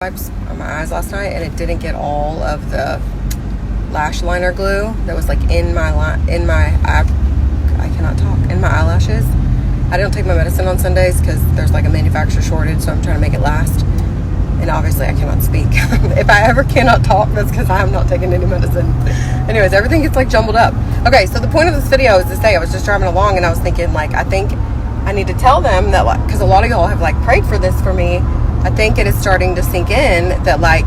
wipes on my eyes last night, and it didn't get all of the lash liner glue that was like in my eyelashes. I don't take my medicine on Sundays because there's like a manufacturer shortage, so I'm trying to make it last. And obviously I cannot speak. If I ever cannot talk, that's because I am not taking any medicine. Anyways, everything gets like jumbled up. Okay, so the point of this video is to say I was just driving along and I was thinking, like, I think I need to tell them that, like, because a lot of y'all have like prayed for this for me. I think it is starting to sink in that, like,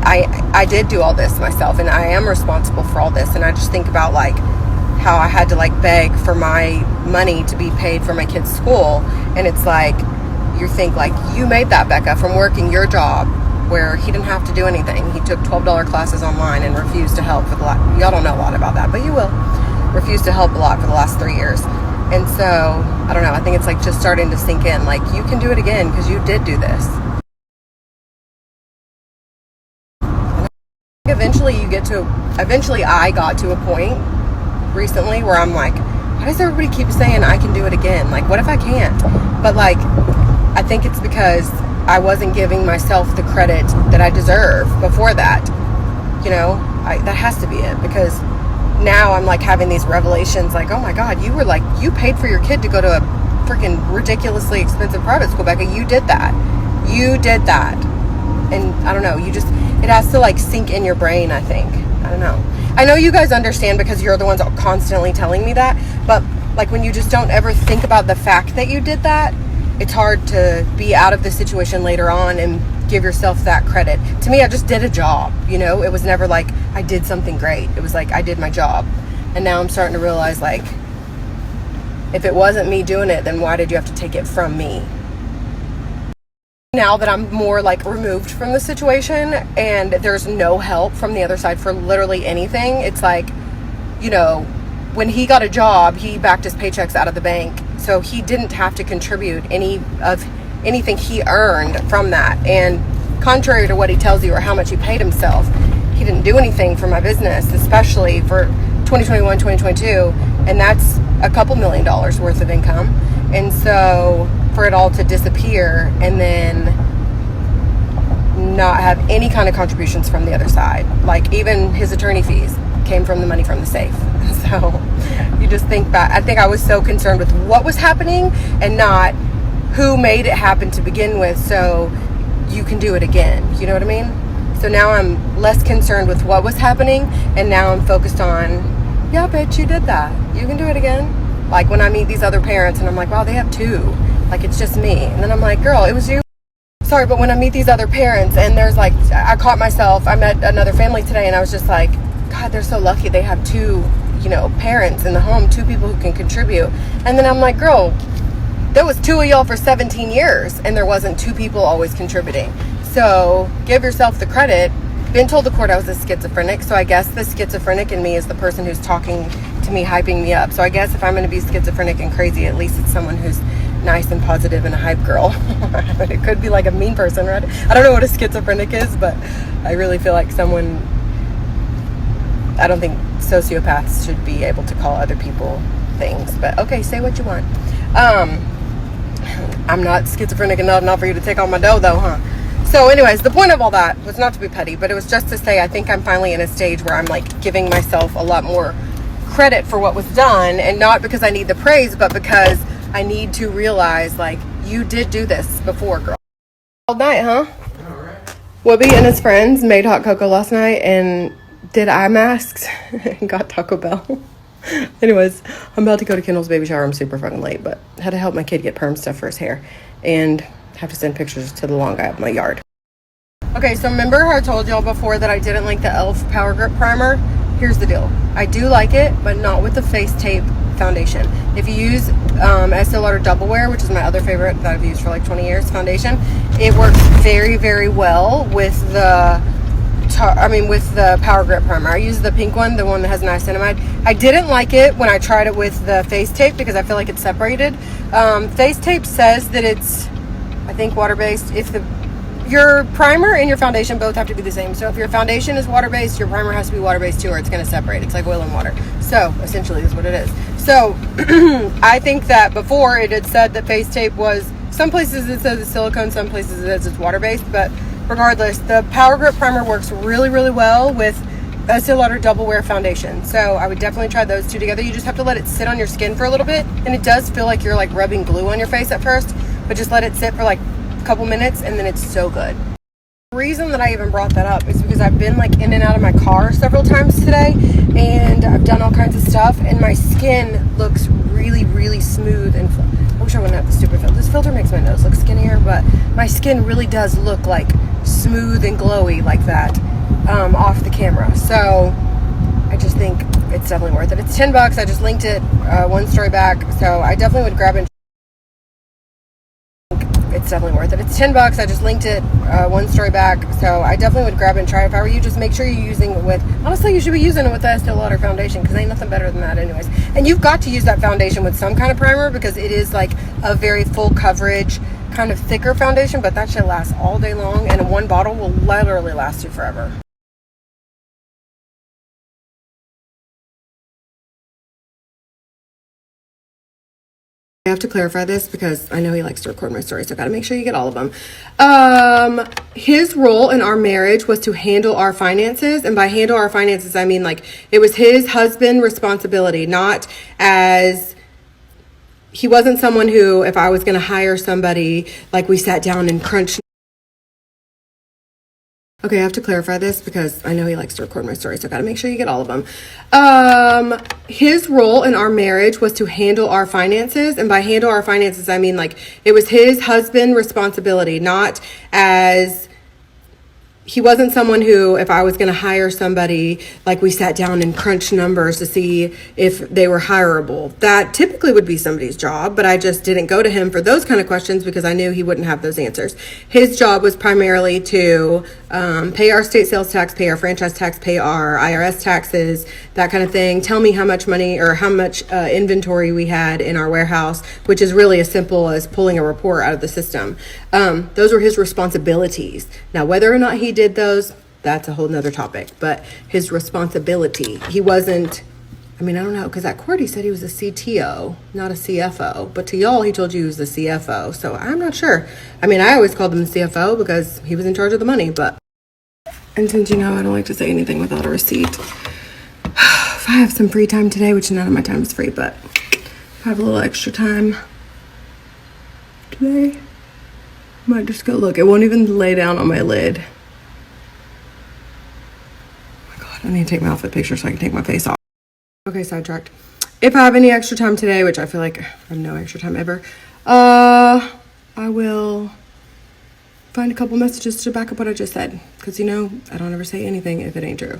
I did do all this myself and I am responsible for all this. And I just think about like how I had to like beg for my money to be paid for my kids' school. And it's like, you think like, you made that, Becca, from working your job where he didn't have to do anything. He took $12 classes online and refused to help for the last, y'all don't know a lot about that, but you will. Refused to help a lot for the last 3 years. And so, I don't know, I think it's like just starting to sink in. Like, you can do it again because you did do this. Eventually I got to a point recently where I'm like, why does everybody keep saying I can do it again? Like, what if I can't? But like, I think it's because I wasn't giving myself the credit that I deserve before that. You know, that has to be it, because now I'm like having these revelations like, oh my God, you paid for your kid to go to a freaking ridiculously expensive private school, Becca. You did that. And I don't know, it has to like sink in your brain, I think. I don't know. I know you guys understand because you're the ones constantly telling me that, but like when you just don't ever think about the fact that you did that, it's hard to be out of the situation later on and give yourself that credit. To me, I just did a job, you know? It was never like I did something great. It was like I did my job. And now I'm starting to realize, like, if it wasn't me doing it, then why did you have to take it from me? Now that I'm more like removed from the situation and there's no help from the other side for literally anything, it's like, you know, when he got a job, he backed his paychecks out of the bank. So he didn't have to contribute anything he earned from that. And contrary to what he tells you or how much he paid himself, he didn't do anything for my business, especially for 2021, 2022. And that's a couple $1 million worth of income. And so for it all to disappear and then not have any kind of contributions from the other side, like even his attorney fees came from the money from the safe. So you just think back. I think I was so concerned with what was happening and not who made it happen to begin with, so you can do it again. You know what I mean? So now I'm less concerned with what was happening, and now I'm focused on, yeah, bitch, you did that. You can do it again. Like when I meet these other parents and I'm like, wow, they have two. Like, it's just me. And then I'm like, girl, it was you. Sorry, but when I meet these other parents and there's like, I caught myself, I met another family today and I was just like, God, they're so lucky they have two, you know, parents in the home, two people who can contribute. And then I'm like, girl, there was two of y'all for 17 years and there wasn't two people always contributing. So give yourself the credit. Been told the court I was a schizophrenic, so I guess the schizophrenic in me is the person who's talking to me, hyping me up. So I guess if I'm going to be schizophrenic and crazy, at least it's someone who's nice and positive and a hype girl. It could be like a mean person, right? I don't know what a schizophrenic is, but I really feel like someone, I don't think sociopaths should be able to call other people things, but okay, say what you want. I'm not schizophrenic enough for you to take all my dough though, huh? So anyways, the point of all that was not to be petty, but it was just to say I think I'm finally in a stage where I'm like giving myself a lot more credit for what was done, and not because I need the praise, but because I need to realize, like, you did do this before, girl. All night, huh? Whoopi and his friends made hot cocoa last night and did eye masks and got Taco Bell. Anyways, I'm about to go to Kendall's baby shower. I'm super fucking late, but had to help my kid get perm stuff for his hair and have to send pictures to the lawn guy of my yard. Okay, so remember how I told y'all before that I didn't like the e.l.f. Power Grip Primer? Here's the deal. I do like it, but not with the face tape foundation. If you use Estee Lauder Double Wear, which is my other favorite that I've used for like 20 years, foundation, it works very, very well with the Power Grip Primer. I use the pink one, the one that has niacinamide. I didn't like it when I tried it with the face tape because I feel like it's separated. Face tape says that it's, I think, water-based. If your primer and your foundation both have to be the same. So if your foundation is water-based, your primer has to be water-based too, or it's going to separate. It's like oil and water. So essentially that's what it is. So I think that before it had said that face tape was, some places it says it's silicone, some places it says it's water-based, but regardless, the Power Grip Primer works really, really well with Estee Lauder Double Wear Foundation. So I would definitely try those two together. You just have to let it sit on your skin for a little bit. And it does feel like you're like rubbing glue on your face at first, but just let it sit for like a couple minutes and then it's so good. The reason that I even brought that up is because I've been like in and out of my car several times today, and I've done all kinds of stuff, and my skin looks really, really smooth. And I wish I wouldn't have the stupid filter. This filter makes my nose look skinnier, but my skin really does look like smooth and glowy like that off the camera. So I just think it's definitely worth it. It's $10. I just linked it one story back, so I definitely would grab it. It's definitely worth it. It's $10. I just linked it one story back, so I definitely would grab it and try it. If I were you, just make sure you're using it with, honestly, you should be using it with the Estee Lauder foundation, because ain't nothing better than that anyways. And you've got to use that foundation with some kind of primer, because it is like a very full coverage kind of thicker foundation, but that shit lasts all day long, and one bottle will literally last you forever. I have to clarify this because I know he likes to record my stories, so I got to make sure you get all of them. His role in our marriage was to handle our finances, and by handle our finances, I mean like it was his husband responsibility, not as he wasn't someone who, if I was going to hire somebody, like we sat down and crunched. Okay, I have to clarify this because I know he likes to record my stories, so I got to make sure you get all of them. His role in our marriage was to handle our finances, and by handle our finances, I mean like it was his husband responsibility, not as he wasn't someone who, if I was going to hire somebody, like we sat down and crunched numbers to see if they were hireable. That typically would be somebody's job, but I just didn't go to him for those kind of questions because I knew he wouldn't have those answers. His job was primarily to pay our state sales tax, pay our franchise tax, pay our IRS taxes, that kind of thing. Tell me how much money or how much inventory we had in our warehouse, which is really as simple as pulling a report out of the system. Those were his responsibilities. Now, whether or not he did those, that's a whole nother topic, but his responsibility, he wasn't, I mean, I don't know, because at court he said he was a CTO, not a CFO, but to y'all he told you he was the CFO, so I'm not sure. I mean, I always called him the CFO because he was in charge of the money, but, and since you know I don't like to say anything without a receipt, if I have some free time today, which none of my time is free, but if I have a little extra time today, I might just go look. It won't even lay down on my lid. Oh my God, I need to take my outfit picture so I can take my face off. Okay, sidetracked. If I have any extra time today, which I feel like I have no extra time ever, I will find a couple messages to back up what I just said. Because, you know, I don't ever say anything if it ain't true.